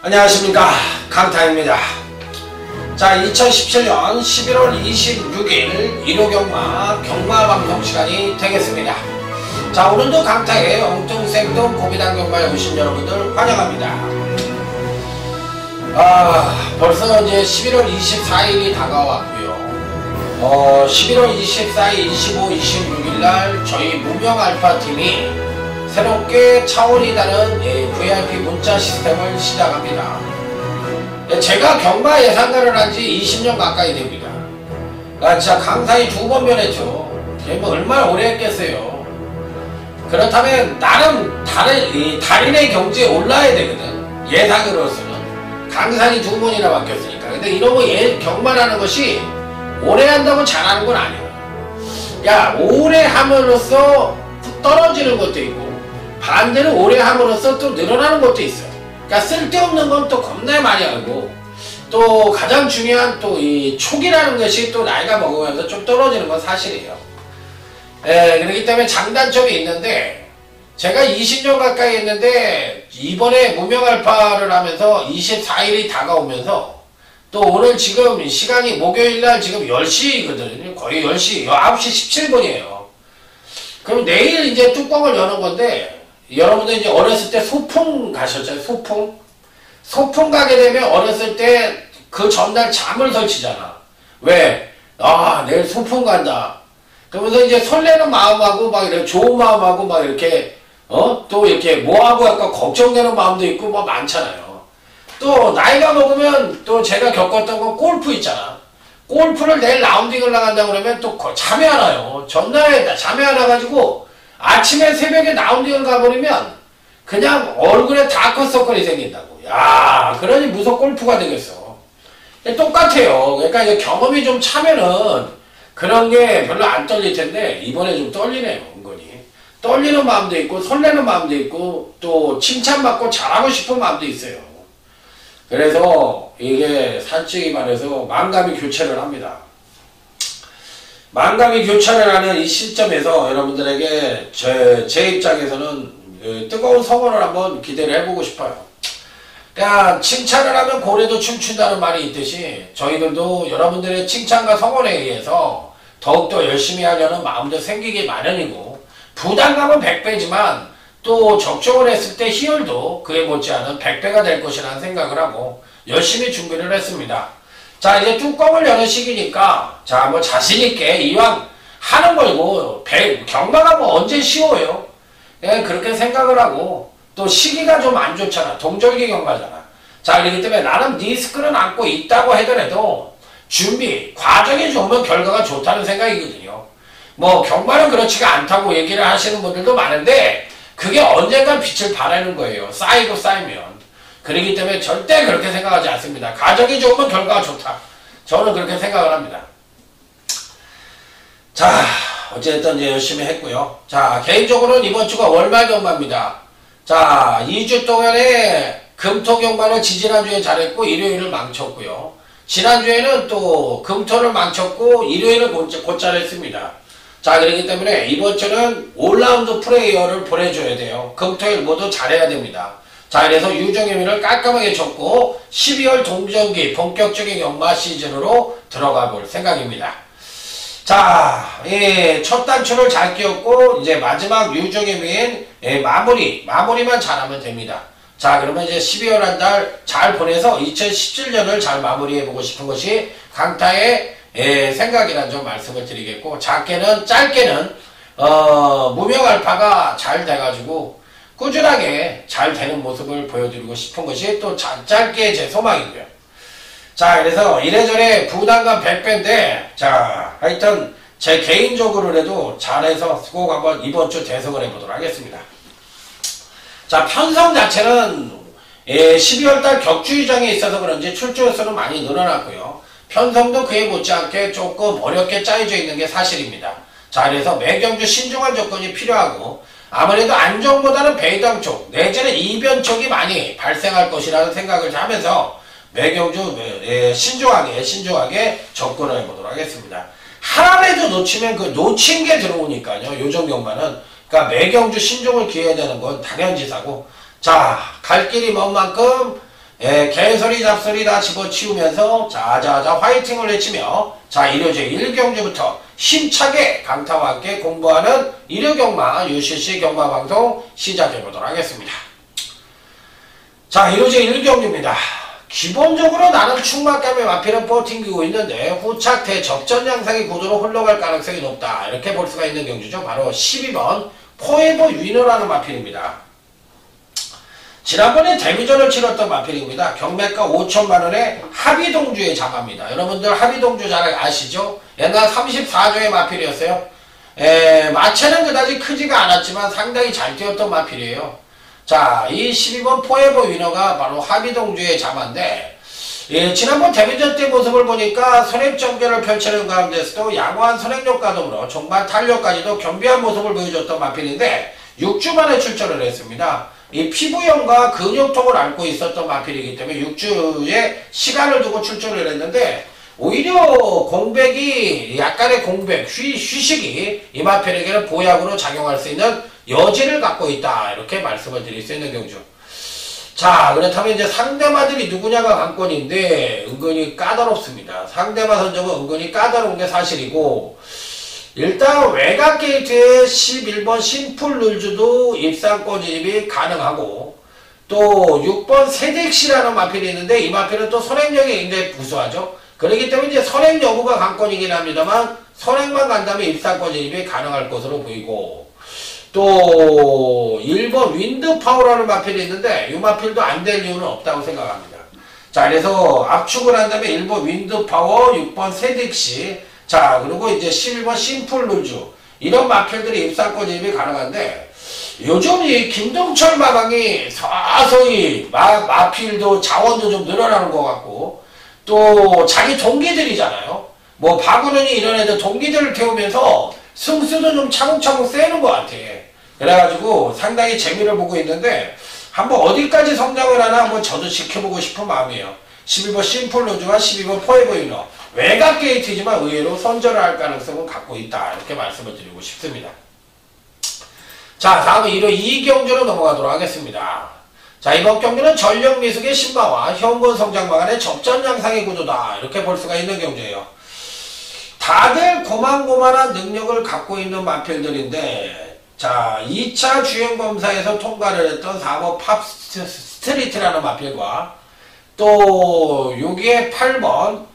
안녕하십니까, 강타입니다. 자, 2017년 11월 26일 일요경마 경마방송 시간이 되겠습니다. 자, 오늘도 강타의 엉뚱생뚱 고비당 경마에 오신 여러분들 환영합니다. 벌써 이제 11월 24일이 다가왔고요. 11월 24일, 25, 26일날 저희 무명알파팀이 새롭게 차원이 다른 VIP 문자 시스템을 시작합니다. 제가 경마 예상가를 한 지 20년 가까이 됩니다. 진짜 강사이 2번 변했죠. 뭐 얼마나 오래 했겠어요. 그렇다면 나름 달인의 경지에 올라야 되거든. 예상으로서는 강산이 2번이나 바뀌었으니까. 근데 이런 거 경마라는 것이 오래 한다고 잘하는 건 아니에요. 야, 오래 함으로써 떨어지는 것도 있고 반대로 오래 함으로써 또 늘어나는 것도 있어요. 그러니까 쓸데없는 건 또 겁나 많이 하고, 또 가장 중요한 또 이 촉이라는 것이 또 나이가 먹으면서 좀 떨어지는 건 사실이에요. 그렇기 때문에 장단점이 있는데, 제가 20년 가까이 했는데 이번에 무명알파를 하면서 24일이 다가오면서 또 오늘 지금 시간이 목요일날 지금 10시거든요. 거의 10시, 9시 17분이에요. 그럼 내일 이제 뚜껑을 여는 건데, 여러분들 이제 어렸을 때 소풍 가셨잖아요. 소풍 가게 되면 어렸을 때 그 전날 잠을 설치잖아. 왜? 내일 소풍 간다. 그러면서 이제 설레는 마음하고 막 이렇게 좋은 마음하고 막 이렇게 또 이렇게 뭐하고 약간 걱정되는 마음도 있고 뭐 많잖아요. 또 나이가 먹으면 또 제가 겪었던 건 골프 있잖아. 골프를 내일 라운딩을 나간다 그러면 또 잠이 안 와요. 전날에 잠이 안 와가지고 아침에 새벽에 라운딩을 가버리면 그냥 얼굴에 다크서클이 생긴다고. 야, 그러니 무슨 골프가 되겠어. 똑같아요. 그러니까 이제 경험이 좀 차면은 그런 게 별로 안 떨릴 텐데 이번에 좀 떨리네요. 은근히 떨리는 마음도 있고 설레는 마음도 있고 또 칭찬받고 잘하고 싶은 마음도 있어요. 그래서 이게 솔직히 말해서 만감이 교체를 합니다. 만감이 교차를 하는 이 시점에서 여러분들에게 제 입장에서는 뜨거운 성원을 한번 기대를 해보고 싶어요. 그러니까 칭찬을 하면 고래도 춤춘다는 말이 있듯이 저희들도 여러분들의 칭찬과 성원에 의해서 더욱더 열심히 하려는 마음도 생기기 마련이고, 부담감은 100배지만 또 적중을 했을 때 희열도 그에 못지않은 100배가 될 것이라는 생각을 하고 열심히 준비를 했습니다. 자, 이제 뚜껑을 여는 시기니까, 자, 뭐 자신있게 이왕 하는 거고, 경마가 뭐 언제 쉬워요? 그렇게 생각을 하고, 또 시기가 좀 안 좋잖아. 동절기 경마잖아. 자, 그렇기 때문에 나는 리스크는 안고 있다고 하더라도, 준비, 과정이 좋으면 결과가 좋다는 생각이거든요. 뭐, 경마는 그렇지가 않다고 얘기를 하시는 분들도 많은데, 그게 언젠간 빛을 발하는 거예요. 쌓이면. 그렇기 때문에 절대 그렇게 생각하지 않습니다. 가정이 좋으면 결과가 좋다. 저는 그렇게 생각을 합니다. 자, 어쨌든 이제 열심히 했고요. 자, 개인적으로는 이번 주가 월말 경마입니다. 자, 2주 동안에 금토 경마를 지지난주에 잘했고 일요일을 망쳤고요. 지난주에는 또 금토를 망쳤고 일요일을 곧잘 했습니다. 자, 그렇기 때문에 이번 주는 올라운드 플레이어를 보내줘야 돼요. 금토일 모두 잘해야 됩니다. 자, 그래서 유정의미를 깔끔하게 쳤고 12월 동전기 본격적인 경마 시즌으로 들어가 볼 생각입니다. 자, 첫 단추를 잘 끼웠고 이제 마지막 유정의미인 마무리만 잘하면 됩니다. 자, 그러면 이제 12월 한 달 잘 보내서 2017년을 잘 마무리해보고 싶은 것이 강타의 생각이란 점 말씀을 드리겠고, 짧게는 무명알파가 잘 돼가지고 꾸준하게 잘 되는 모습을 보여드리고 싶은 것이 또 짧게 제 소망이고요. 자, 그래서 이래저래 부담감 100배인데, 자, 하여튼 제 개인적으로라도 잘해서 꼭 한번 이번 주 대성을 해보도록 하겠습니다. 자, 편성 자체는 12월달 격주의장에 있어서 그런지 출조수는 많이 늘어났고요. 편성도 그에 못지않게 조금 어렵게 짜여져 있는 게 사실입니다. 자, 그래서 매경주 신중한 조건이 필요하고 아무래도 안정보다는 배당 쪽 내지는 이변 쪽이 많이 발생할 것이라는 생각을 하면서 매경주 신중하게 접근을 해보도록 하겠습니다. 하나라도 놓치면 그 놓친 게 들어오니까요. 요정 경마는 그러니까 매경주 신중을 기해야 되는 건 당연지사고, 자, 갈 길이 먼 만큼 개소리 잡소리 다 집어치우면서 자자자 화이팅을 외치며, 자, 일요제 1경주부터 힘차게 강타와 함께 공부하는 일요경마 UCC 경마방송 시작해보도록 하겠습니다. 자, 일요제 1경주입니다. 기본적으로 나는 충막감의 마필은 버팅기고 있는데 후착 대접전 양상의 구도로 흘러갈 가능성이 높다, 이렇게 볼 수가 있는 경주죠. 바로 12번 포에버 위너라는 마필입니다. 지난번에 데뷔전을 치렀던 마필입니다. 경매가 5천만원에 합의동주에 잡합니다. 여러분들 합의동주 잘 아시죠? 옛날 34조의 마필이었어요. 마체는 그다지 크지가 않았지만 상당히 잘 뛰었던 마필이에요. 자, 이 12번 포에버 위너가 바로 합의동주의 자마인데, 지난번 데뷔전 때 모습을 보니까 선행전개를 펼치는 가운데서도 양호한 선행력과 더불어 종반 탄력까지도 겸비한 모습을 보여줬던 마필인데 6주 만에 출전을 했습니다. 이 피부염과 근육통을 앓고 있었던 마필이기 때문에 6주의 시간을 두고 출전을 했는데, 오히려 공백이, 약간의 공백, 휴식이 이 마필에게는 보약으로 작용할 수 있는 여지를 갖고 있다, 이렇게 말씀을 드릴 수 있는 경주. 자, 그렇다면 이제 상대마들이 누구냐가 관건인데 은근히 까다롭습니다. 상대마 선정은 은근히 까다로운 게 사실이고, 일단 외곽 게이트에 11번 심플룰즈도 입상권 진입이 가능하고, 또 6번 세덱시라는 마필이 있는데 이 마필은 또 선행력이 굉장히 부수하죠. 그렇기 때문에 이제 선행 여부가 관건이긴 합니다만 선행만 간다면 입상권 진입이 가능할 것으로 보이고, 또 1번 윈드파워라는 마필이 있는데 이 마필도 안 될 이유는 없다고 생각합니다. 자, 그래서 압축을 한다면 1번 윈드파워, 6번 세덱시, 자, 그리고 이제 11번 심플룰즈, 이런 마필들이 입상권 진입이 가능한데, 요즘 이 김동철 마방이 서서히 마필도 자원도 좀 늘어나는 것 같고, 또 자기 동기들이잖아요. 뭐 박은은이 이런 애들 동기들을 태우면서 승수도 좀 차곡차곡 세는 것 같아. 그래가지고 상당히 재미를 보고 있는데 한번 어디까지 성장을 하나 한번 저도 지켜보고 싶은 마음이에요. 12번 심플루즈와 12번 포에버 위너, 외곽 게이트지만 의외로 선전을 할 가능성은 갖고 있다, 이렇게 말씀을 드리고 싶습니다. 자, 다음은 1호 2경주로 넘어가도록 하겠습니다. 자, 이번 경기는 전력 미숙의 신마와 현군 성장마 간의 접전 양상의 구도다, 이렇게 볼 수가 있는 경주예요. 다들 고만고만한 능력을 갖고 있는 마필들인데, 자, 2차 주행검사에서 통과를 했던 4번 팝 스트리트라는 마필과 또 여기에 8번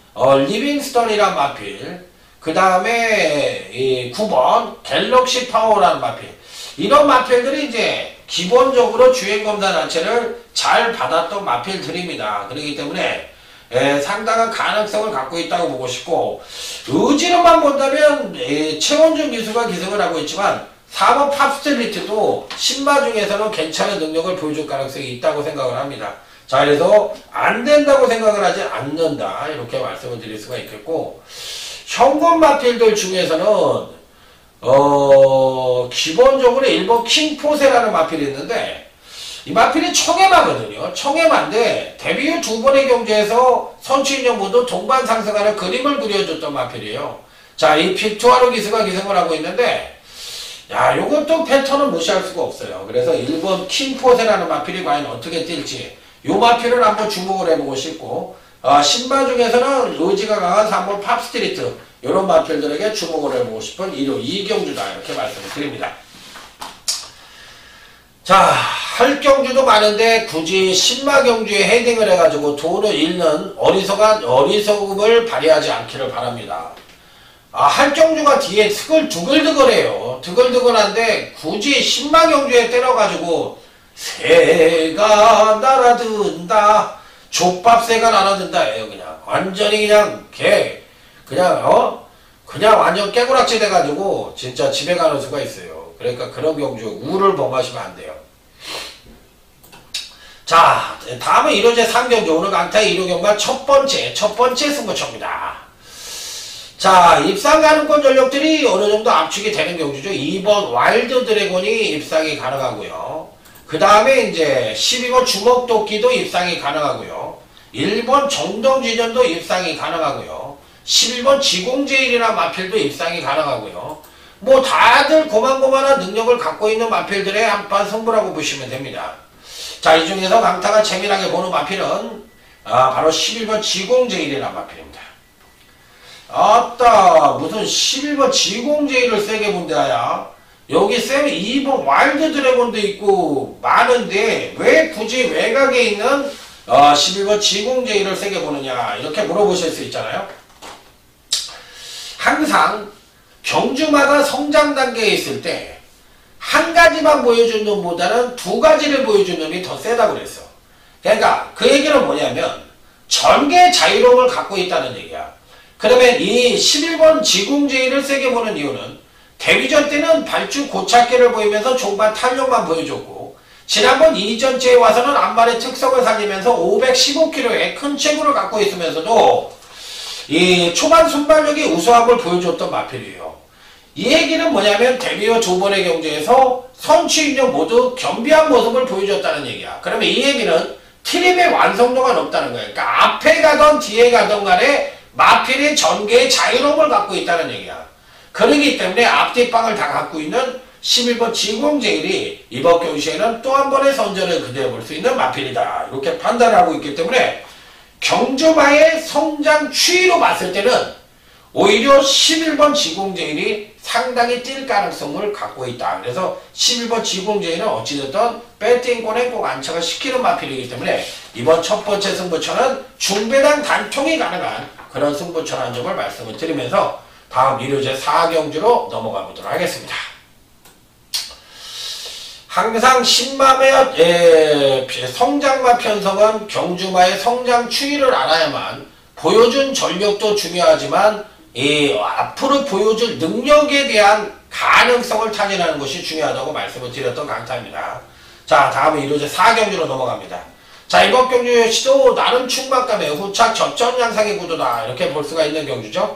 리빙스턴이란 마필, 그 다음에 9번 갤럭시 파워라는 마필, 이런 마필들이 이제 기본적으로 주행검사 자체를 잘 받았던 마필들입니다. 그렇기 때문에 상당한 가능성을 갖고 있다고 보고 싶고, 의지로만 본다면 최원준 기수가 기승을 하고 있지만 4번 팝스트리트도 신마 중에서는 괜찮은 능력을 보여줄 가능성이 있다고 생각을 합니다. 자, 그래서 안 된다고 생각을 하지 않는다, 이렇게 말씀을 드릴 수가 있겠고, 현금 마필들 중에서는 기본적으로 1번 킹포세라는 마필이 있는데 이 마필이 청해마거든요. 청해마인데 데뷔 후 2번의 경주에서 선취인연보도 동반 상승하는 그림을 그려줬던 마필이에요. 자, 이 빅투아로 기수가 기승을 하고 있는데, 야, 요것도 패턴은 무시할 수가 없어요. 그래서 1번 킹포세라는 마필이 과연 어떻게 뛸지, 요 마필을 한번 주목을 해보고 싶고, 신마 중에서는 의지가 강한 3번 팝스트리트, 이런 마필들에게 주목을 해보고 싶은 1호 2경주다, 이렇게 말씀을 드립니다. 자, 할 경주도 많은데 굳이 신마 경주에 헤딩을 해가지고 돈을 잃는 어리석음을 발휘하지 않기를 바랍니다. 할 경주가 뒤에 두글두글해요. 두글두글한데 굳이 신마 경주에 때려가지고 새가 날아든다, 족밥새가 날아든다 예요. 그냥 완전히 그냥 완전 깨구락지 돼가지고 진짜 집에 가는 수가 있어요. 그러니까 그런 경주 우를 범하시면 안 돼요. 자, 다음은 1호제 3경주, 오늘 강타의 1호 경마 첫 번째 승부처입니다. 자, 입상 가능권 전력들이 어느 정도 압축이 되는 경주죠. 2번 와일드 드래곤이 입상이 가능하고요. 그 다음에 이제 12번 주먹도끼도 입상이 가능하고요. 1번 정동진현도 입상이 가능하고요. 11번 지공제일이나 마필도 입상이 가능하고요. 뭐 다들 고만고만한 능력을 갖고 있는 마필들의 한판 승부라고 보시면 됩니다. 자, 이 중에서 강타가 재미나게 보는 마필은 바로 11번 지공제일이라는 마필입니다. 아따, 무슨 11번 지공제일을 세게 본다야. 여기 쌤 2번 와일드 드래곤도 있고 많은데 왜 굳이 외곽에 있는 11번 지공제일을 세게 보느냐, 이렇게 물어보실 수 있잖아요. 항상 경주마다 성장 단계에 있을 때 한 가지만 보여준 놈보다는 두 가지를 보여준 놈이 더 세다고 그랬어. 그러니까 그 얘기는 뭐냐면 전개 자유로움을 갖고 있다는 얘기야. 그러면 이 11번 지공제일을 세게 보는 이유는 데뷔전 때는 발주 고착기를 보이면서 종반 탄력만 보여줬고, 지난번 이전체에 와서는 안발의 특성을 살리면서 515kg의 큰 체구를 갖고 있으면서도 이 초반 순발력이 우수함을 보여줬던 마필이에요. 이 얘기는 뭐냐면 데뷔 후 두 번의 경주에서 선취인력 모두 겸비한 모습을 보여줬다는 얘기야. 그러면 이 얘기는 트림의 완성도가 높다는 거야. 그러니까 앞에 가던 뒤에 가던 간에 마필의 전개의 자유로움을 갖고 있다는 얘기야. 그러기 때문에 앞뒤빵을 다 갖고 있는 11번 지공제일이 이번 경주에는 또 한 번의 선전을 기대해 볼 수 있는 마필이다, 이렇게 판단하고 있기 때문에 경주마의 성장 추이로 봤을 때는 오히려 11번 지공제일이 상당히 뛸 가능성을 갖고 있다. 그래서 11번 지공제일은 어찌됐든 배팅권에 꼭 안착을 시키는 마필이기 때문에 이번 첫 번째 승부처는 중배당 단통이 가능한 그런 승부처라는 점을 말씀을 드리면서 다음 1호제 4경주로 넘어가 보도록 하겠습니다. 항상 신마의 성장마 편성은 경주마의 성장 추이를 알아야만 보여준 전력도 중요하지만 앞으로 보여줄 능력에 대한 가능성을 타진하는 것이 중요하다고 말씀을 드렸던 강타입니다. 자, 다음은 1호제 4경주로 넘어갑니다. 자, 이번 경주 역시도 나름 충만감의 후착 접전 양상의 구도다, 이렇게 볼 수가 있는 경주죠.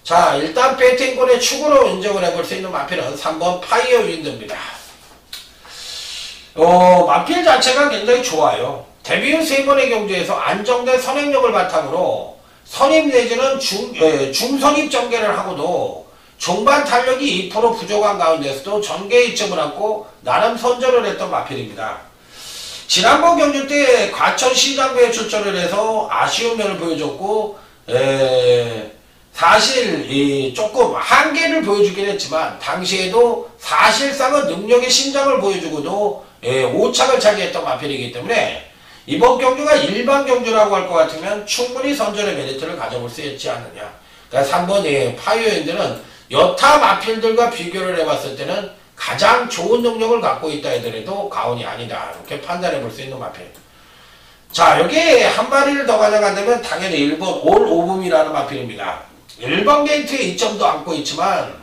자, 일단 배팅권의 축으로 인정을 해볼 수 있는 마필은 3번 파이어 윈드입니다. 마필 자체가 굉장히 좋아요. 데뷔 후 3번의 경주에서 안정된 선행력을 바탕으로 선입 내지는 중선입 전개를 하고도 종반 탄력이 2% 부족한 가운데서도 전개 이점을 안고 나름 선전을 했던 마필입니다. 지난번 경주 때 과천 시장부에 출전을 해서 아쉬운 면을 보여줬고, 사실 조금 한계를 보여주긴 했지만 당시에도 사실상은 능력의 신장을 보여주고도 5착을 차지했던 마필이기 때문에 이번 경주가 일반 경주라고 할 것 같으면 충분히 선전의 메리트를 가져볼 수 있지 않느냐. 그러니까 3번 파이어핸드는 여타 마필들과 비교를 해봤을 때는 가장 좋은 능력을 갖고 있다 하더라도 가온이 아니다, 이렇게 판단해 볼 수 있는 마필. 자, 여기에 한 마리를 더 가져간다면 당연히 1번 올 오붐이라는 마필입니다. 1번 게이트에 이점도 안고 있지만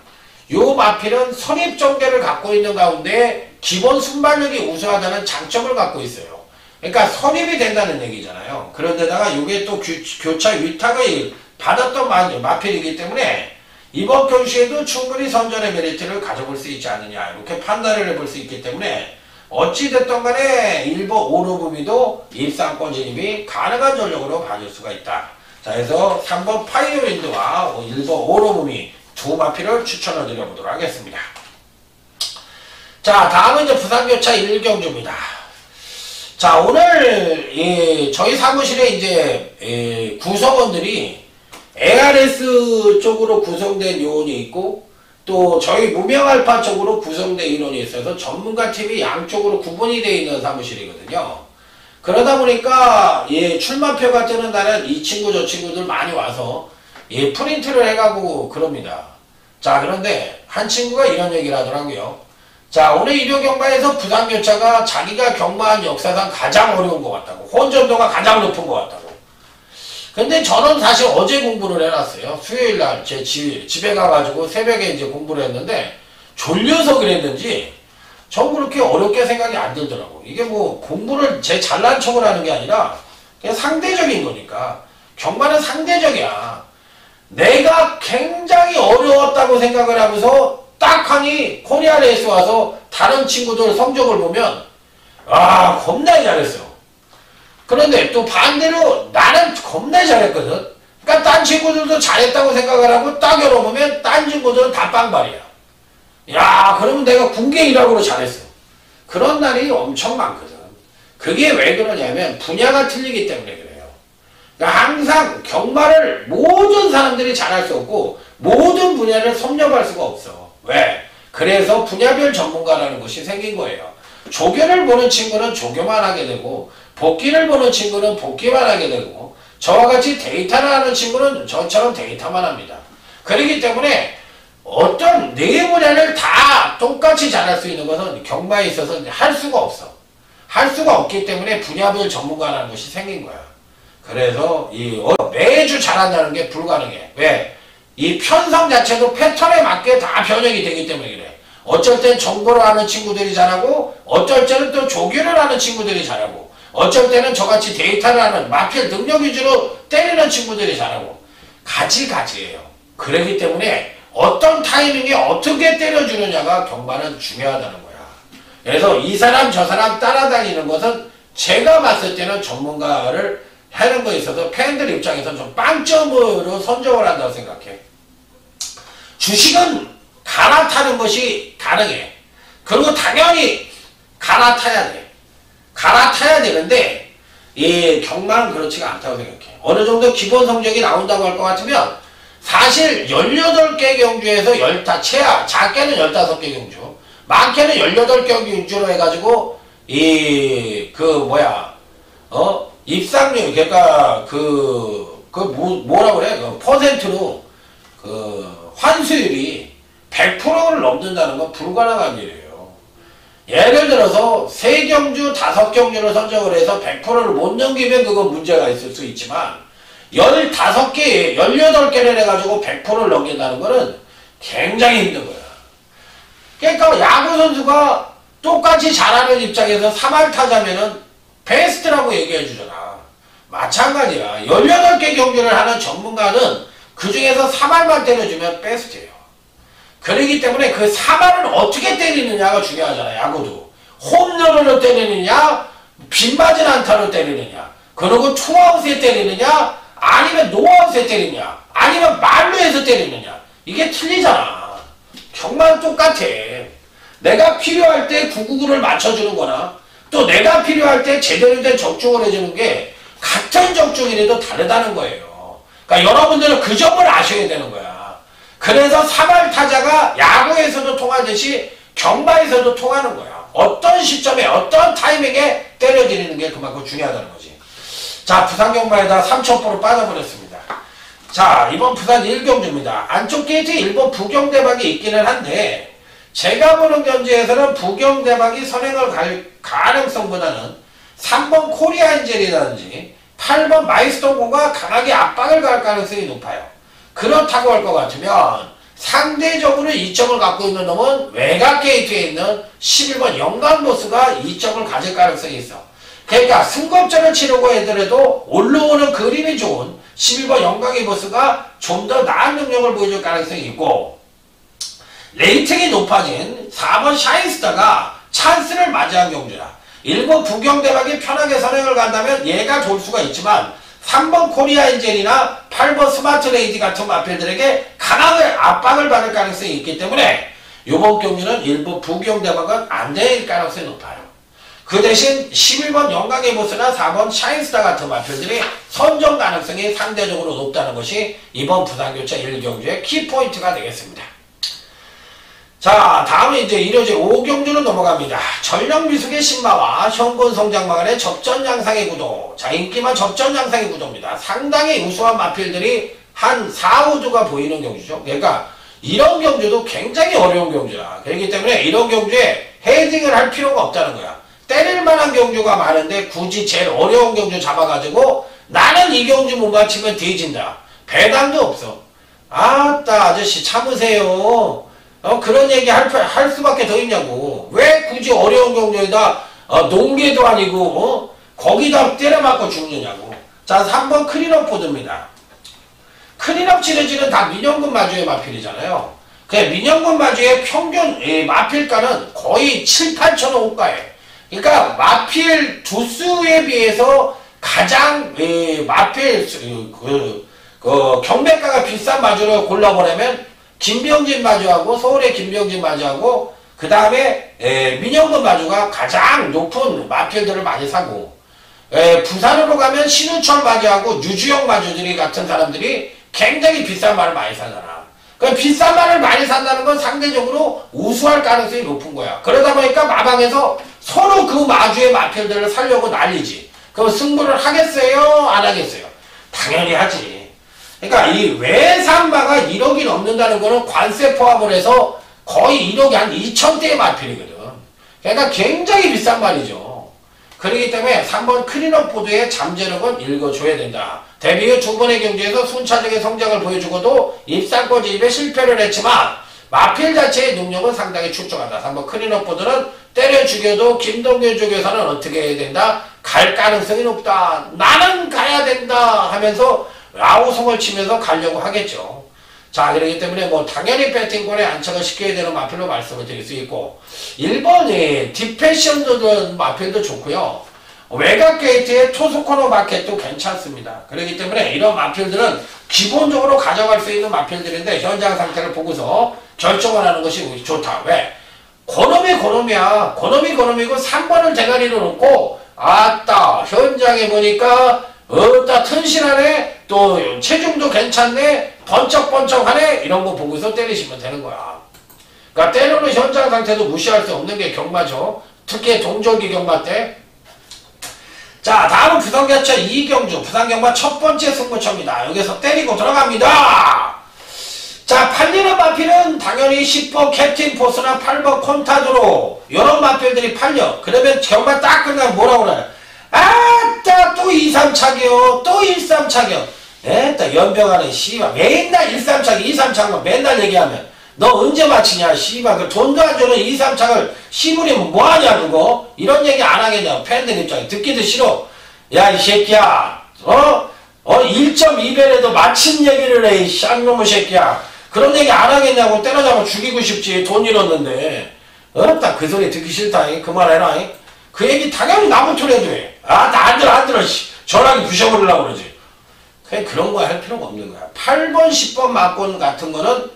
요 마필은 선입 전개를 갖고 있는 가운데 기본 순발력이 우수하다는 장점을 갖고 있어요. 그러니까 선입이 된다는 얘기잖아요. 그런데다가 이게 또 교차 위탁을 받았던 마필이기 때문에 이번 경주에도 충분히 선전의 메리트를 가져볼 수 있지 않느냐, 이렇게 판단을 해볼 수 있기 때문에 어찌됐든 간에 1번 오로부미도 입상권 진입이 가능한 전력으로 봐줄 수가 있다. 자, 그래서 3번 파이어윈드와 1번 오로부미 두 마필을 추천을 드려보도록 하겠습니다. 자, 다음은 이제 부산교차 1경주입니다. 자, 오늘 저희 사무실에 이제 구성원들이 ARS 쪽으로 구성된 요원이 있고 또 저희 무명알파 쪽으로 구성된 인원이 있어서 전문가팀이 양쪽으로 구분이 되어 있는 사무실이거든요. 그러다 보니까 출마표가 뜨는 날은 이 친구 저 친구들 많이 와서 프린트를 해가고 그럽니다. 자, 그런데 한 친구가 이런 얘기를 하더라고요. 자, 오늘 일요 경마에서 부산교차가 자기가 경마한 역사상 가장 어려운 것 같다고, 혼전도가 가장 높은 것 같다고. 근데 저는 사실 어제 공부를 해놨어요. 수요일날 제 집에 가가지고 새벽에 이제 공부를 했는데 졸려서 그랬는지 전 그렇게 어렵게 생각이 안 들더라고. 이게 뭐 공부를 제 잘난 척을 하는 게 아니라 그냥 상대적인 거니까. 경마는 상대적이야. 내가 굉장히 어려웠다고 생각을 하면서 딱 하니 코리아 레이스 와서 다른 친구들 성적을 보면 아 겁나게 잘했어. 그런데 또 반대로 나는 겁나게 잘했거든. 그러니까 딴 친구들도 잘했다고 생각을 하고 딱 열어보면 딴 친구들은 다 빵발이야. 야 그러면 내가 군계 1학으로 잘했어. 그런 날이 엄청 많거든. 그게 왜 그러냐면 분야가 틀리기 때문에 그래요. 그러니까 항상 경마를 모든 사람들이 잘할 수 없고 모든 분야를 섭렵할 수가 없어. 왜? 그래서 분야별 전문가라는 것이 생긴 거예요. 조교를 보는 친구는 조교만 하게 되고 복기를 보는 친구는 복기만 하게 되고 저와 같이 데이터를 하는 친구는 저처럼 데이터만 합니다. 그렇기 때문에 어떤 네 분야를 다 똑같이 잘할 수 있는 것은 경마에 있어서 할 수가 없어. 할 수가 없기 때문에 분야별 전문가라는 것이 생긴 거야. 그래서 매주 잘한다는 게 불가능해. 왜? 이 편성 자체도 패턴에 맞게 다 변형이 되기 때문에 그래. 어쩔 땐 정보를 하는 친구들이 잘하고 어쩔 때는 또 조교를 하는 친구들이 잘하고 어쩔 때는 저같이 데이터를 하는 마필 능력 위주로 때리는 친구들이 잘하고 가지가지예요. 그렇기 때문에 어떤 타이밍에 어떻게 때려주느냐가 경마는 중요하다는 거야. 그래서 이 사람 저 사람 따라다니는 것은 제가 봤을 때는 전문가를 하는 거에 있어서 팬들 입장에서 좀 빵점으로 선정을 한다고 생각해. 주식은 갈아타는 것이 가능해. 그리고 당연히 갈아타야 돼. 갈아타야 되는데 이 경마는 그렇지가 않다고 생각해. 어느 정도 기본 성적이 나온다고 할 것 같으면 사실 18개 경주에서 최하 작게는 15개 경주 많게는 18개 경주로 해가지고 입상률 그러니까 뭐라 그래? 퍼센트로 환수율이 100%를 넘는다는 건 불가능한 일이에요. 예를 들어서 3경주, 5경주를 선정을 해서 100%를 못 넘기면 그건 문제가 있을 수 있지만 15개, 18개를 해가지고 100%를 넘긴다는 거는 굉장히 힘든 거야. 그러니까 야구 선수가 똑같이 잘하는 입장에서 3할 타자면은 베스트라고 얘기해 주잖아. 마찬가지야. 18개 경기를 하는 전문가는 그 중에서 3할만 때려주면 베스트예요. 그렇기 때문에 그 3할을 어떻게 때리느냐가 중요하잖아. 야구도. 홈런으로 때리느냐 빗맞은 안타로 때리느냐 그리고 투아웃에 때리느냐 아니면 노아웃에 때리느냐 아니면 만루에서 때리느냐 이게 틀리잖아. 경마는 똑같아. 내가 필요할 때 999를 맞춰주는 거나 또 내가 필요할 때 제대로 된 적중을 해주는 게 같은 적중이라도 다르다는 거예요. 그러니까 여러분들은 그 점을 아셔야 되는 거야. 그래서 3할 타자가 야구에서도 통하듯이 경마에서도 통하는 거야. 어떤 시점에 어떤 타이밍에 때려드리는 게 그만큼 중요하다는 거지. 자, 부산 경마에다 3,000% 빠져버렸습니다. 자, 이번 부산 1경주입니다. 안쪽 게이트 일본 부경대박이 있기는 한데 제가 보는 견지에서는 부경대박이 선행을 갈 가능성보다는 3번 코리아인젤이라든지 8번 마이스톤공과 강하게 압박을 갈 가능성이 높아요. 그렇다고 할 것 같으면 상대적으로 2점을 갖고 있는 놈은 외곽 게이트에 있는 11번 영광보스가 2점을 가질 가능성이 있어. 그러니까 승급전을 치르고 하더라도 올라오는 그림이 좋은 11번 영광의 보스가 좀 더 나은 능력을 보여줄 가능성이 있고 레이팅이 높아진 4번 샤인스타가 찬스를 맞이한 경주다. 일본 부경대박이 편하게 선행을 간다면 얘가 돌 수가 있지만 3번 코리아인젤이나 8번 스마트레이디 같은 마필들에게 강하게 압박을 받을 가능성이 있기 때문에 이번 경주는 일본 부경대박은 안 될 가능성이 높아요. 그 대신 11번 영광의 보스나 4번 샤인스타 같은 마필들이 선정 가능성이 상대적으로 높다는 것이 이번 부산교차 1경주의 키포인트가 되겠습니다. 자, 다음에 이제 1호제 5경주로 넘어갑니다. 전력미숙의 신마와 현곤성장마을의 접전양상의 구도. 자, 인기만 접전양상의 구도입니다. 상당히 우수한 마필들이 한 4, 5두가 보이는 경주죠. 그러니까 이런 경주도 굉장히 어려운 경주야. 그렇기 때문에 이런 경주에 헤딩을 할 필요가 없다는 거야. 때릴 만한 경주가 많은데 굳이 제일 어려운 경주 잡아가지고 나는 이 경주 못 맞히면 뒤진다. 배당도 없어. 아따 아저씨 참으세요. 그런 얘기 할 수밖에 더 있냐고. 왜 왜 굳이 어려운 경주에다 농계도 아니고 거기다 때려 맞고 죽느냐고. 자, 3번 크린업 보드입니다. 크린업 치러지는 다 민영군 마주의 마필이잖아요. 그 민영군 마주의 평균 마필가는 거의 7, 8천원 호가에. 그러니까 마필 두수에 비해서 가장 마필 경매가가 비싼 마주를 골라보려면 김병진 마주하고 서울의 김병진 마주하고 그 다음에 민영군 마주가 가장 높은 마필들을 많이 사고, 부산으로 가면 신우철 마주하고 유주영 마주들이 같은 사람들이 굉장히 비싼 말을 많이 사잖아. 그러니까 비싼 말을 많이 산다는 건 상대적으로 우수할 가능성이 높은 거야. 그러다 보니까 마방에서 서로 그 마주의 마필들을 살려고 난리지. 그럼 승부를 하겠어요? 안 하겠어요? 당연히 하지. 그러니까 이 외산마가 1억이 넘는다는 거는 관세 포함을 해서 거의 1억이 한 2천대의 마필이거든. 그러니까 굉장히 비싼 말이죠. 그렇기 때문에 3번 크린업 보드의 잠재력은 읽어줘야 된다. 데뷔 후 두 번의 경주에서 순차적인 성장을 보여주고도 입상권 진입에 실패를 했지만 마필 자체의 능력은 상당히 출중하다. 3번 크린업 보드는 때려 죽여도 김동균 쪽에서는 어떻게 해야 된다? 갈 가능성이 높다. 나는 가야 된다 하면서 아우성을 치면서 가려고 하겠죠. 자, 그렇기 때문에 뭐 당연히 배팅권에 안착을 시켜야 되는 마필로 말씀을 드릴 수 있고, 1번이 디패션 마필도 좋고요. 외곽 게이트의 토스코너 마켓도 괜찮습니다. 그렇기 때문에 이런 마필들은 기본적으로 가져갈 수 있는 마필들인데 현장 상태를 보고서 결정을 하는 것이 좋다. 왜? 고놈이야. 고놈이고 3번을 대가리로 놓고 아따 현장에 보니까 어따 튼실하네, 또 체중도 괜찮네, 번쩍번쩍하네, 이런 거 보고서 때리시면 되는 거야. 그러니까 때로는 현장 상태도 무시할 수 없는 게 경마죠. 특히 동절기 경마 때. 자, 다음은 부산경차 2경주, 부산경마 첫 번째 승부처입니다. 여기서 때리고 들어갑니다. 자, 팔리는 마필은 당연히 10번 캡틴 포스나 8번 콘타드로 이런 마필들이 팔려. 그러면 경마 딱 끝나면 뭐라고 그래? 아따 또 2, 3차기요. 또 1, 3차기요. 에따 연병하는 씨발 맨날 1, 3차기 2, 3차기 맨날 얘기하면 너 언제 마치냐 씨발. 그 돈도 안 주는 2, 3차기를 씨부리면 뭐하냐 그거. 이런 얘기 안 하겠냐. 팬들 입장에 듣기도 싫어. 야 이 새끼야 1.2배라도 마친 얘기를 해 이 쌍놈의 새끼야. 그런 얘기 안 하겠냐고. 때려잡아 죽이고 싶지. 돈 잃었는데. 딱 그 소리 듣기 싫다. 그만해라. 그 얘기 당연히 나부터 해도 해. 아, 나 안 들어. 전화기 부셔버리려고 그러지. 그냥 그런 거 할 필요가 없는 거야. 8번, 10번 막권 같은 거는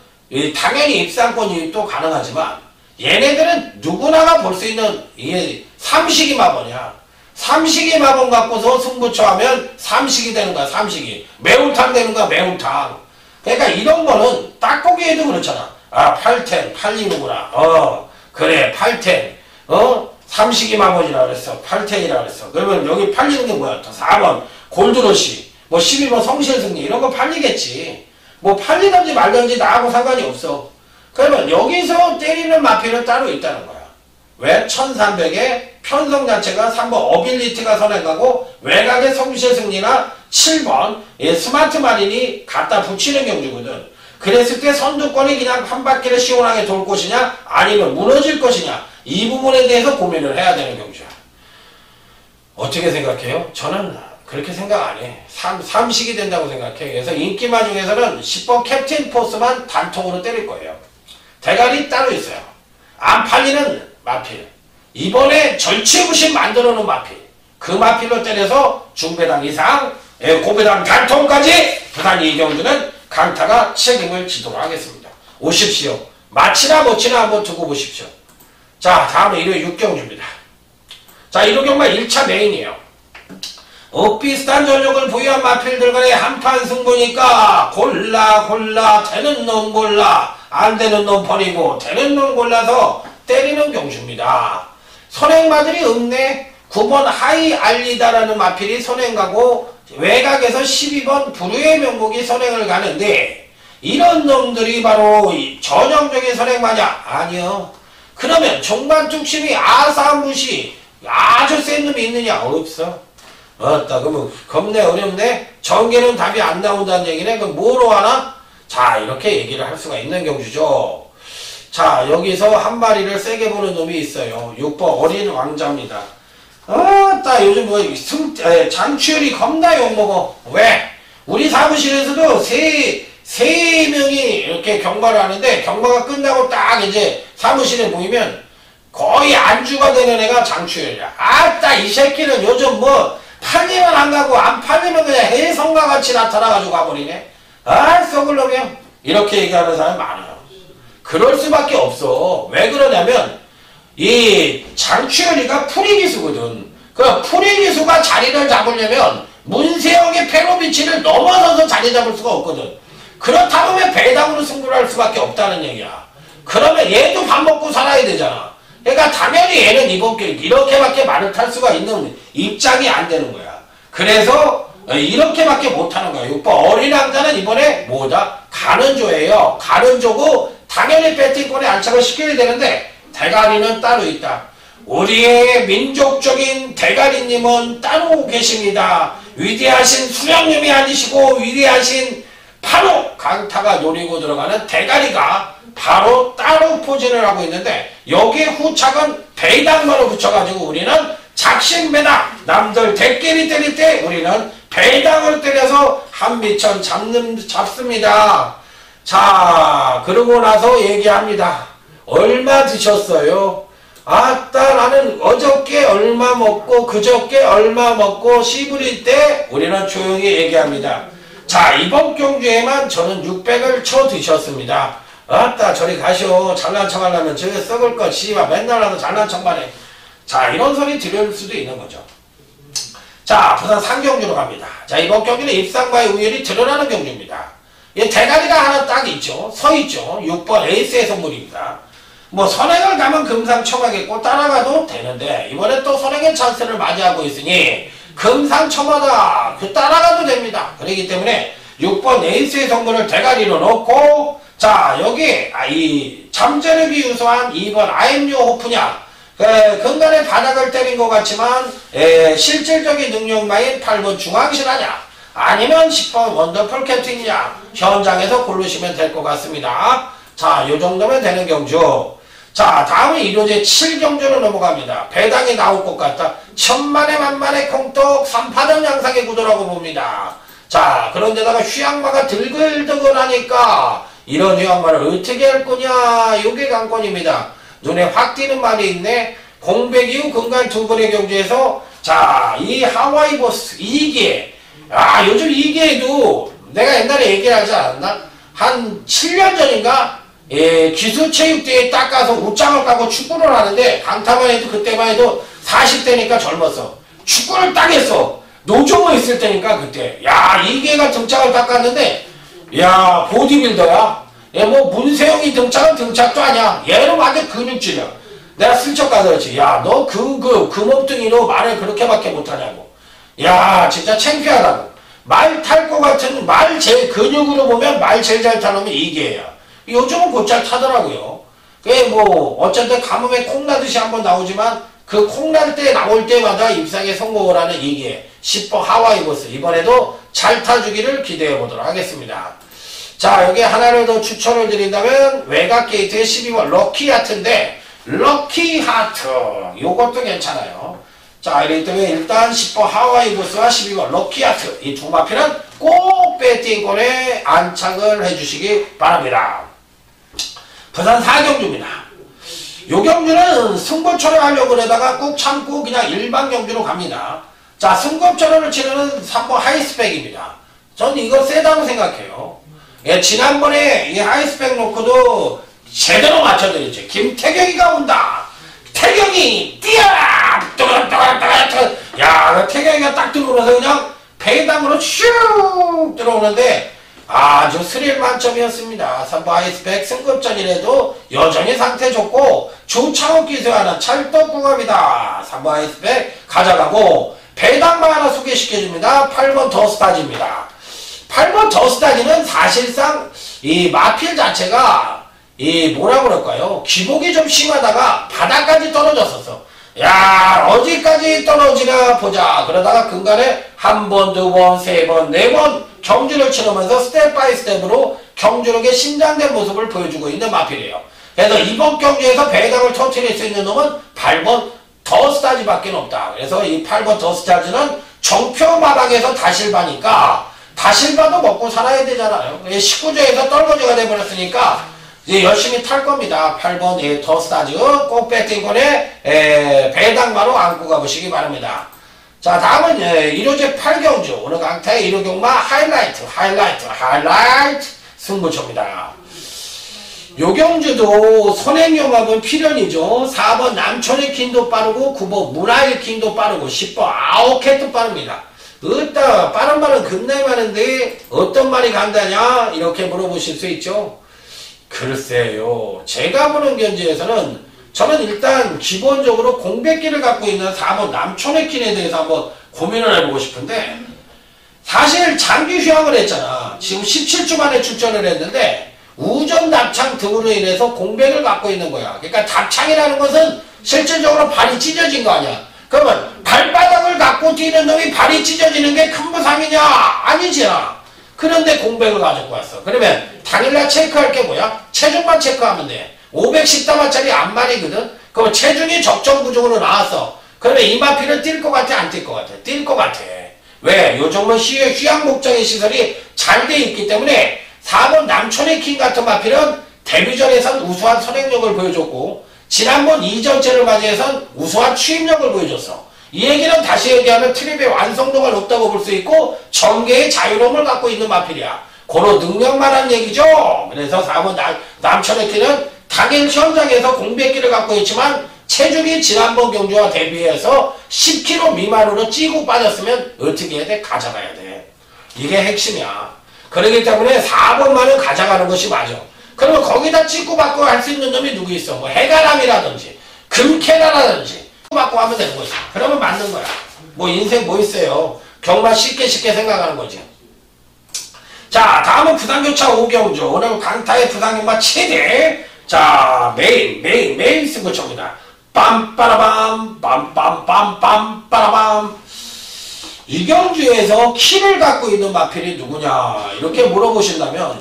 당연히 입상권이 또 가능하지만 얘네들은 누구나가 볼 수 있는 이게 삼식이 마번이야. 삼식이 마번 갖고서 승부처 하면 삼식이 되는 거야. 삼식이. 매운탕 되는 거야. 매운탕. 그러니까 이런 거는 딱 보기에도 그렇잖아. 아, 8텐 팔리는구나. 그래 8텐 삼식이 마번이라 그랬어. 8텐이라 그랬어. 그러면 여기 팔리는 게 뭐야? 4번 골드러시, 뭐 12번 성실승리 이런 거 팔리겠지. 뭐 팔리든지 말든지 나하고 상관이 없어. 그러면 여기서 때리는 마필은 따로 있다는 거야. 왜? 1300에 편성 자체가 3번 어빌리티가 선행하고 외곽의 성실승리나 7번 스마트 마린이 갖다 붙이는 경주거든. 그랬을 때 선두권이 그냥 한 바퀴를 시원하게 돌 것이냐 아니면 무너질 것이냐, 이 부분에 대해서 고민을 해야 되는 경주야. 어떻게 생각해요? 저는 그렇게 생각 안 해. 삼식이 된다고 생각해. 그래서 인기마 중에서는 10번 캡틴 포스만 단통으로 때릴 거예요. 대가리 따로 있어요. 안 팔리는 마필. 이번에 절치부심 만들어 놓은 마필. 그 마필로 때려서 중배당 이상, 고배당 단통까지 부산 이경주는 강타가 책임을 지도록 하겠습니다. 오십시오. 마치나 못치나 한번 두고 보십시오. 자, 다음은 일요일 6경주입니다. 자, 1호 경마 1차 메인이에요. 비슷한 전력을 보유한 마필들 간의 한판 승부니까 골라 되는 놈 골라, 안 되는 놈 버리고 되는 놈 골라서 때리는 경주입니다. 선행마들이 없네. 9번 하이 알리다라는 마필이 선행가고 외곽에서 12번 부르의 명목이 선행을 가는데, 이런 놈들이 바로 전형적인 선행마냐? 아니요. 그러면 종반 뚝심이 아사무시 아주 센 놈이 있느냐? 없어. 그러면 겁내 어렵네. 전개는 답이 안 나온다는 얘기네. 그럼 뭐로 하나? 자, 이렇게 얘기를 할 수가 있는 경주죠. 자, 여기서 한 마리를 세게 보는 놈이 있어요. 6번 어린 왕자입니다. 딱 요즘 뭐 장추열이 겁나 욕먹어. 왜? 우리 사무실에서도 세 명이 이렇게 경마를 하는데, 경마가 끝나고 딱 이제 사무실에 모이면 거의 안주가 되는 애가 장추열이야. 아따 이 새끼는 요즘 뭐 팔리면 안 가고 안 팔리면 그냥 해성과 같이 나타나가지고 가버리네. 아 썩을 놈이야. 이렇게 얘기하는 사람이 많아요. 그럴 수밖에 없어. 왜 그러냐면 이 장추열이가 풀이기수거든. 그 풀이기수가 자리를 잡으려면 문세영의 페로비치를 넘어서서 자리 잡을 수가 없거든. 그렇다면 배당으로 승부를 할 수밖에 없다는 얘기야. 그러면 얘도 밥 먹고 살아야 되잖아. 그러니까 당연히 얘는 이번 기회 이렇게밖에 말을 탈 수가 있는 입장이 안 되는 거야. 그래서 이렇게밖에 못하는 거야. 6번 어린 왕자는 이번에 뭐다? 가는조예요. 가는조고 당연히 배팅권에 안착을 시켜야 되는데 대가리는 따로 있다. 우리의 민족적인 대가리님은 따로 계십니다. 위대하신 수령님이 아니시고 위대하신 바로 강타가 노리고 들어가는 대가리가 바로 따로 포진을 하고 있는데, 여기에 후착은 배당만을 붙여가지고 우리는 작심배당, 남들 대끼리 때릴 때 우리는 배당을 때려서 한미천 잡습니다. 자, 그러고 나서 얘기합니다. 얼마 드셨어요? 아따 나는 어저께 얼마 먹고 그저께 얼마 먹고 씨부릴 때 우리는 조용히 얘기합니다. 자, 이번 경주에만 저는 600을 쳐 드셨습니다. 아따 저리 가시오. 잘난 척 하려면 저기 썩을 것 씨발 맨날 와서 잘난 척만 해. 자, 이런 소리 들을 수도 있는 거죠. 자, 부산 상경주로 갑니다. 자, 이번 경기는 입상과의 우열이 드러나는 경주입니다. 이 대가리가 하나 딱 있죠. 서 있죠. 6번 에이스의 선물입니다. 뭐 선행을 가면 금상첨화겠고 따라가도 되는데, 이번에 또 선행의 찬스를 맞이하고 있으니 금상첨화다. 그 따라가도 됩니다. 그렇기 때문에 6번 에이스의 선물을 대가리로 넣고, 자, 여기 이 잠재력이 유소한 2번 아임류 호프냐, 근간에 바닥을 때린 것 같지만 실질적인 능력마인 8번 중앙실하냐, 아니면 10번 원더풀 캡틴이냐, 현장에서 고르시면 될 것 같습니다. 자, 요 정도면 되는 경주. 자, 다음은 1호제 7경주로 넘어갑니다. 배당이 나올 것 같다. 천만에 만만에 콩떡 3파전 양상의 구도라고 봅니다. 자, 그런데다가 휘양마가 들글들글하니까 이런 휘양마를 어떻게 할 거냐, 요게 관건입니다. 눈에 확 띄는 말이 있네. 공백 이후 근간 두 번의 경주에서, 자, 이 하와이 버스 2개, 요즘 2개에도 내가 옛날에 얘기를 하지 않았나? 한 7년 전인가? 기수체육대회에 딱 가서 옷장을 까고 축구를 하는데, 강타만 해도 그때만 해도 40대니까 젊었어. 축구를 딱 했어. 노종호 있을 때니까 그때. 야, 2개가 등짝을 딱 깠는데, 야, 보디빌더야. 얘 뭐 문세영이 등짝은 등짝도 아니야. 얘는 완전 근육질이야. 내가 슬쩍 가서 그렇지. 야, 너 그 몸뚱이로 말을 그렇게밖에 못하냐고. 야, 진짜 창피하다고. 말 탈 것 같은, 말 제일 근육으로 보면 말 제일 잘 타는 놈이 이게야. 요즘은 곧잘 타더라고요. 그게 뭐 어쨌든 가뭄에 콩나듯이 한번 나오지만, 그 콩날 때 나올 때마다 입상에 성공을 하는 이게 10번 하와이 버스, 이번에도 잘 타주기를 기대해 보도록 하겠습니다. 자, 여기 하나를 더 추천을 드린다면 외곽 게이트의 12번 럭키하트인데, 럭키하트 요것도 괜찮아요. 자, 이렇기 때문에 일단 10번 하와이 버스와 12번 럭키하트, 이 두 마피는 꼭 배팅권에 안착을 해주시기 바랍니다. 부산 4경주입니다. 요 경주는 승부처럼 하려고 그러다가 꾹 참고 그냥 일반 경주로 갑니다. 자, 승급전을 치르는 3번 하이스펙입니다. 전 이거 세다고 생각해요. 예, 지난번에 이 하이스펙 놓고도 제대로 맞춰드렸죠. 김태경이가 온다. 태경이 뛰어라. 뚜루뚜루뚜루. 야, 태경이가 딱 들어오면서 그냥 배당으로 슉 들어오는데 아주 스릴 만점이었습니다. 3번 하이스펙 승급전이라도 여전히 상태 좋고 조창욱 기수하는 찰떡궁합이다. 3번 하이스펙 가져가고 배당만 하나 소개시켜줍니다. 8번 더스타지입니다. 8번 더스타지는 사실상 이 마필 자체가 이 뭐라 그럴까요? 기복이 좀 심하다가 바닥까지 떨어졌었어. 야, 어디까지 떨어지나 보자. 그러다가 근간에 한 번, 두 번, 세 번, 네 번 경주를 치르면서 스텝 바이 스텝으로 경주력의 신장된 모습을 보여주고 있는 마필이에요. 그래서 이번 경주에서 배당을 터뜨릴 수 있는 놈은 8번 더스타즈밖에 없다. 그래서 이 8번 더스타즈는 정표마당에서 다실바니까 다실바도 먹고 살아야 되잖아요. 19조에서 떨거지가 돼버렸으니까 이제 열심히 탈 겁니다. 8번 더스타즈 꼭 배팅권에 배당마로 안고 가보시기 바랍니다. 자, 다음은 1호제 8경주 오늘 강타의 1호 경마 하이라이트 승부처입니다. 요 경주도 선행용합은 필연이죠. 4번 남촌의 킹도 빠르고 9번 문화의 킹도 빠르고 10번 아웃캣도 빠릅니다. 으따 빠른 말은 겁나게 많은데 어떤 말이 간다냐 이렇게 물어보실 수 있죠. 글쎄요, 제가 보는 견지에서는 저는 일단 기본적으로 공백기를 갖고 있는 4번 남촌의 킹에 대해서 한번 고민을 해보고 싶은데, 사실 장기 휴양을 했잖아. 지금 17주 만에 출전을 했는데 우전 답창 등으로 인해서 공백을 갖고 있는 거야. 그러니까 답창이라는 것은 실질적으로 발이 찢어진 거 아니야. 그러면 발바닥을 갖고 뛰는 놈이 발이 찢어지는 게 큰 부상이냐? 아니지야. 그런데 공백을 가지고 왔어. 그러면 당일날 체크할 게 뭐야? 체중만 체크하면 돼. 510담화짜리 안말이거든. 그럼 체중이 적정 부족으로 나왔어. 그러면 이마피를 뛸 것 같아? 안 뛸 것 같아? 뛸 것 같아. 왜? 요 정도 휴양 목적의 시설이 잘 돼 있기 때문에 4번 남촌의 킹 같은 마필은 데뷔전에선 우수한 선행력을 보여줬고 지난번 이전체를 맞이해선 우수한 추임력을 보여줬어. 이 얘기는 다시 얘기하면 트립의 완성도가 높다고 볼 수 있고 전개의 자유로움을 갖고 있는 마필이야. 고로 능력만한 얘기죠. 그래서 4번 남촌의 킹은 당일 현장에서 공백기를 갖고 있지만 체중이 지난번 경주와 대비해서 10kg 미만으로 찌고 빠졌으면 어떻게 해야 돼? 가져가야 돼. 이게 핵심이야. 그렇기 때문에 4번만은 가져가는 것이 맞아. 그러면 거기다 찍고 받고 할 수 있는 놈이 누구 있어? 뭐 해가람이라든지 금캐라라든지 받고 하면 되는 거지. 그러면 맞는 거야. 뭐 인생 뭐 있어요. 경마 쉽게 생각하는 거지. 자, 다음은 부산교차 5경주 오늘 강타의 부산경마 최대 자 메인 승부처입니다. 빰빠라밤 빰빰빰빰 빠라밤. 이 경주에서 키를 갖고 있는 마필이 누구냐 이렇게 물어보신다면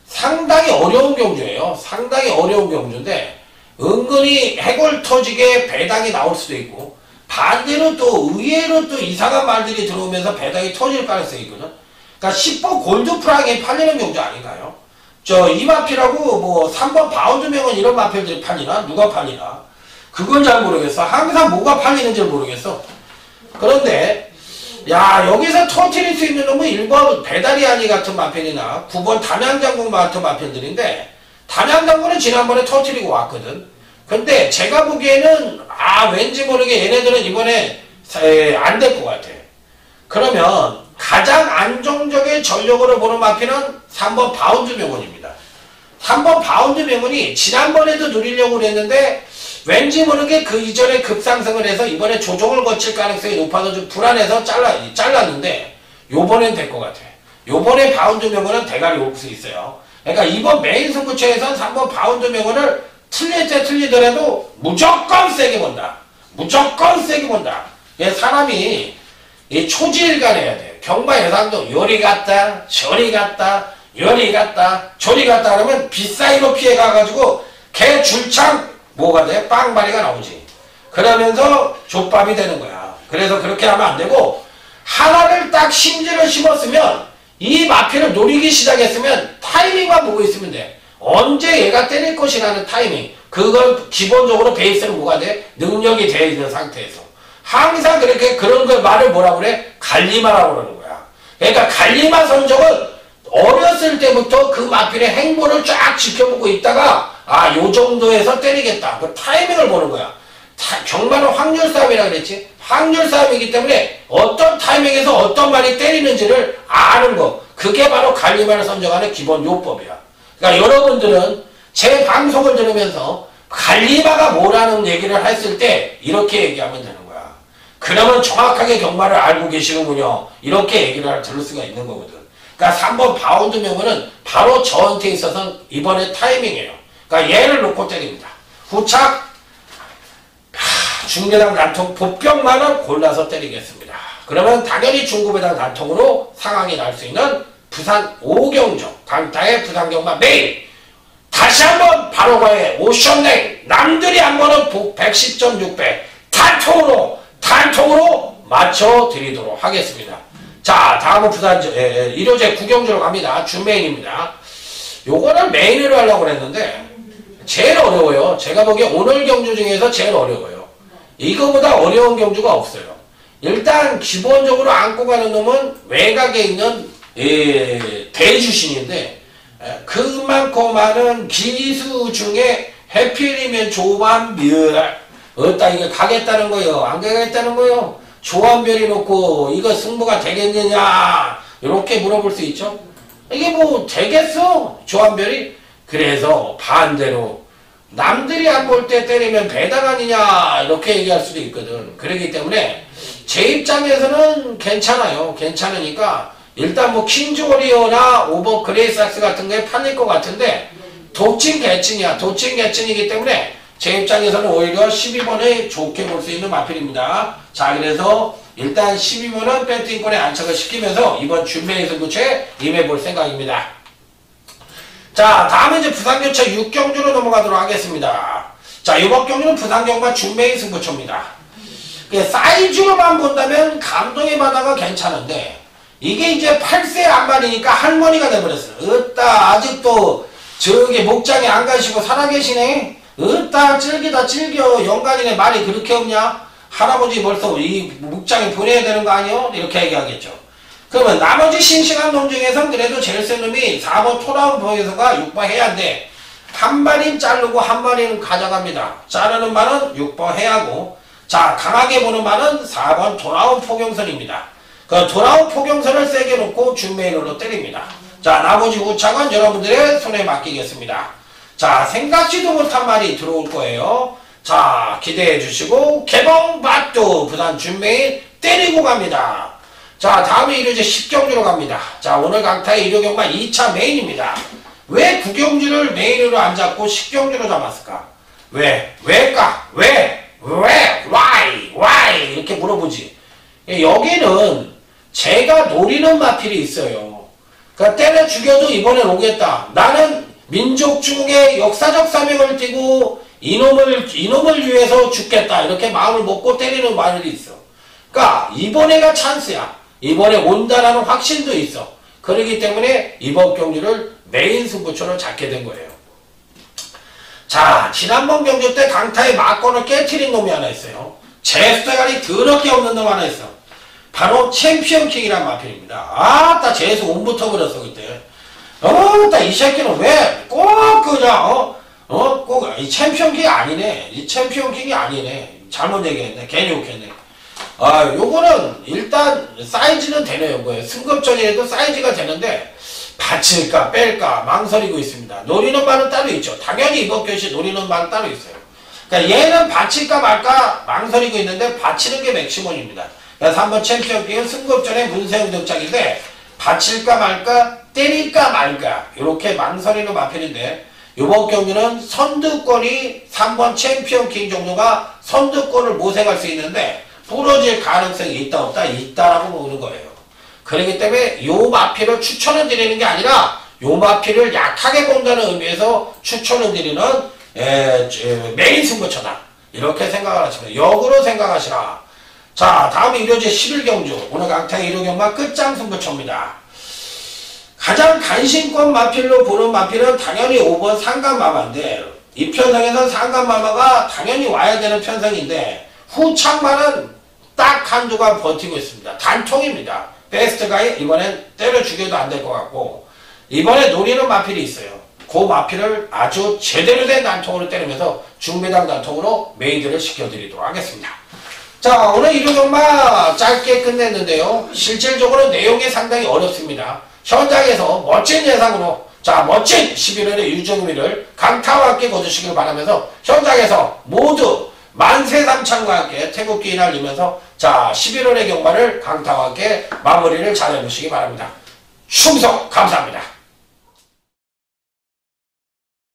상당히 어려운 경주예요. 상당히 어려운 경주인데 은근히 해골 터지게 배당이 나올 수도 있고 반대로 또 의외로 또 이상한 말들이 들어오면서 배당이 터질 가능성이 있거든. 그러니까 10번 골드프랑이 팔리는 경주 아닌가요? 저 이 마필하고 뭐 3번 바운드명은 이런 마필들이 팔리나? 누가 팔리나? 그건 잘 모르겠어. 항상 뭐가 팔리는지 모르겠어. 그런데 야, 여기서 터뜨릴 수 있는 놈은 1번 배다리아니 같은 마필이나 9번 담양장군 같은 마필들인데 담양장군은 지난번에 터뜨리고 왔거든. 근데 제가 보기에는 왠지 모르게 얘네들은 이번에 안 될 것 같아. 그러면 가장 안정적인 전력으로 보는 마필은 3번 바운드 명운입니다. 3번 바운드 명운이 지난번에도 누리려고 했는데 왠지 모르게 그 이전에 급상승을 해서 이번에 조정을 거칠 가능성이 높아서 좀 불안해서 잘랐는데 요번엔 될 것 같아. 요번에 바운드 명운은 대가리 올 수 있어요. 그러니까 이번 메인 승부처에선 3번 바운드 명운을 틀릴 때 틀리더라도 무조건 세게 본다. 무조건 세게 본다. 사람이 초지일관해야 돼. 경마 예상도 요리 갔다 저리 갔다 요리 갔다 저리 갔다 하면 비싸이로 피해가가지고 개 줄창 뭐가 돼? 빵바리가 나오지. 그러면서 족밥이 되는 거야. 그래서 그렇게 하면 안 되고 하나를 딱 심지를 심었으면 이 마필을 노리기 시작했으면 타이밍만 보고 있으면 돼. 언제 얘가 때릴 것이라는 타이밍. 그걸 기본적으로 베이스는 뭐가 돼? 능력이 되어 있는 상태에서. 항상 그렇게 그런 걸 말을 뭐라고 그래? 갈리마라고 그러는 거야. 그러니까 갈리마 선정은 어렸을 때부터 그 마필의 행보를 쫙 지켜보고 있다가 요 정도에서 때리겠다. 그 타이밍을 보는 거야. 경마는 확률 싸움이라 그랬지. 확률 싸움이기 때문에 어떤 타이밍에서 어떤 말이 때리는지를 아는 거. 그게 바로 갈리마를 선정하는 기본 요법이야. 그러니까 여러분들은 제 방송을 들으면서 갈리마가 뭐라는 얘기를 했을 때 이렇게 얘기하면 되는 거야. 그러면 정확하게 경마를 알고 계시는군요. 이렇게 얘기를 들을 수가 있는 거거든. 그러니까 3번 바운드 명분은 바로 저한테 있어서 이번에 타이밍이에요. 그러니까 얘를 놓고 때립니다. 후착 중계당 단통 복병만을 골라서 때리겠습니다. 그러면 당연히 중구배당 단통으로 상황이 날 수 있는 부산 5경주 강타의 부산경마 메인 다 다시 한번 바로 가해 오션냉 남들이 안 보는 110.6배 단통으로 맞춰드리도록 하겠습니다. 자, 다음은 부산 일요제 구경주로 갑니다. 준메인입니다. 요거는 메인으로 하려고 그랬는데 제일 어려워요. 제가 보기에 오늘 경주 중에서 제일 어려워요. 이거보다 어려운 경주가 없어요. 일단 기본적으로 안고 가는 놈은 외곽에 있는 대주신인데 그만큼 많은 기수 중에 해필이면 조한별 어따 이게 가겠다는 거요 안 가겠다는 거요 조한별이 놓고 이거 승부가 되겠느냐 이렇게 물어볼 수 있죠. 이게 뭐 되겠어 조한별이. 그래서 반대로 남들이 안 볼 때 때리면 배당 아니냐 이렇게 얘기할 수도 있거든. 그렇기 때문에 제 입장에서는 괜찮아요. 괜찮으니까 일단 뭐 킹즈워리어나 오버 그레이삭스 같은 거에 팔릴 것 같은데 도찐 개찐이야. 도찐 개찐이기 때문에 제 입장에서는 오히려 12번을 좋게 볼 수 있는 마필입니다. 자, 그래서 일단 12번은 배팅권에 안착을 시키면서 이번 준메인 승부처에 임해볼 생각입니다. 자, 다음은 이제 부산교차 6경주로 넘어가도록 하겠습니다. 자, 이번 경주는 부산경마 준메인 승부처입니다. 사이즈로만 본다면 감동의 바다가 괜찮은데 이게 이제 8세 안반이니까 할머니가 돼버렸어요. 으따 아직도 저기 목장에 안 가시고 살아계시네. 으따 즐기다 즐겨. 영간이네 말이 그렇게 없냐. 할아버지 벌써 이 목장에 보내야 되는 거 아니요? 이렇게 얘기하겠죠. 그러면 나머지 싱싱한 놈 중에선 그래도 제일 센 놈이 4번 토라운 보에서가 6번 해야 돼. 한 마리는 자르고 한 마리는 가져갑니다. 자르는 말은 6번 해야고, 자, 강하게 보는 말은 4번 돌아온 포경선입니다. 그 돌아온 포경선을 세게 놓고 준메인으로 때립니다. 자, 나머지 우창은 여러분들의 손에 맡기겠습니다. 자, 생각지도 못한 말이 들어올 거예요. 자, 기대해 주시고 개봉밭도 부산 준메인 때리고 갑니다. 자, 다음에 일요제 10경주로 갑니다. 자, 오늘 강타의 일요경마 2차 메인입니다. 왜 9경주를 메인으로 안 잡고 10경주로 잡았을까? 왜일까? why 이렇게 물어보지. 여기는 제가 노리는 마필이 있어요. 그러니까 때려 죽여도 이번엔 오겠다. 나는 민족 중에 역사적 사명을 띠고 이놈을 위해서 죽겠다. 이렇게 마음을 먹고 때리는 마늘이 있어. 그러니까 이번에가 찬스야. 이번에 온다라는 확신도 있어. 그렇기 때문에 이번 경주를 메인 승부처로 잡게 된 거예요. 자, 지난번 경주 때 강타의 막건을 깨트린 놈이 하나 있어요. 재수대가리 더럽게 없는 놈 하나 있어. 바로 챔피언킹이란 마필입니다. 아따 재수 온부터 버렸어 그때. 따 이 새끼는 왜 꼭 그냥 꼭 이 챔피언킹이 아니네. 이 챔피언킹이 아니네. 잘못 얘기했네. 괜히 욕했네. 아, 요거는 일단 사이즈는 되네요. 뭐예요? 승급전이라도 사이즈가 되는데 받칠까 뺄까 망설이고 있습니다. 노리는 말은 따로 있죠. 당연히 이번 교시 노리는 말은 따로 있어요. 그러니까 얘는 받칠까 말까 망설이고 있는데 받치는 게 맥시멈입니다. 그래서 한번 챔피언킹은 승급전의 문세영 등짝인데 받칠까 말까 때릴까 말까 이렇게 망설이는 마필인데 이번 경기는 선두권이 3번 챔피언킹 정도가 선두권을 모색할 수 있는데 부러질 가능성이 있다 없다? 있다라고 보는 거예요. 그렇기 때문에 요 마필을 추천을 드리는 게 아니라 요 마필을 약하게 본다는 의미에서 추천을 드리는 메인 승부처다. 이렇게 생각을 하시면 역으로 생각하시라. 자, 다음 일요제 11경주 오늘 강타의 일요경마 끝장 승부처입니다. 가장 간신권 마필로 보는 마필은 당연히 5번 상간마마인데 이 편성에선 상간마마가 당연히 와야 되는 편성인데 후창만은 딱 한두가 버티고 있습니다. 단통입니다. 베스트가이 이번엔 때려 죽여도 안 될 것 같고 이번에 노리는 마필이 있어요. 그 마필을 아주 제대로 된 단통으로 때리면서 중배당 단통으로 메이드를 시켜드리도록 하겠습니다. 자, 오늘 일요경마 짧게 끝냈는데요. 실질적으로 내용이 상당히 어렵습니다. 현장에서 멋진 예상으로 자, 멋진 11월의 유정미를 강타와 함께 거두시길 바라면서 현장에서 모두 만세삼창과 함께 태극기 날리면서 자 11월의 경마를 강타와 함께 마무리를 잘 해보시기 바랍니다. 충성 감사합니다.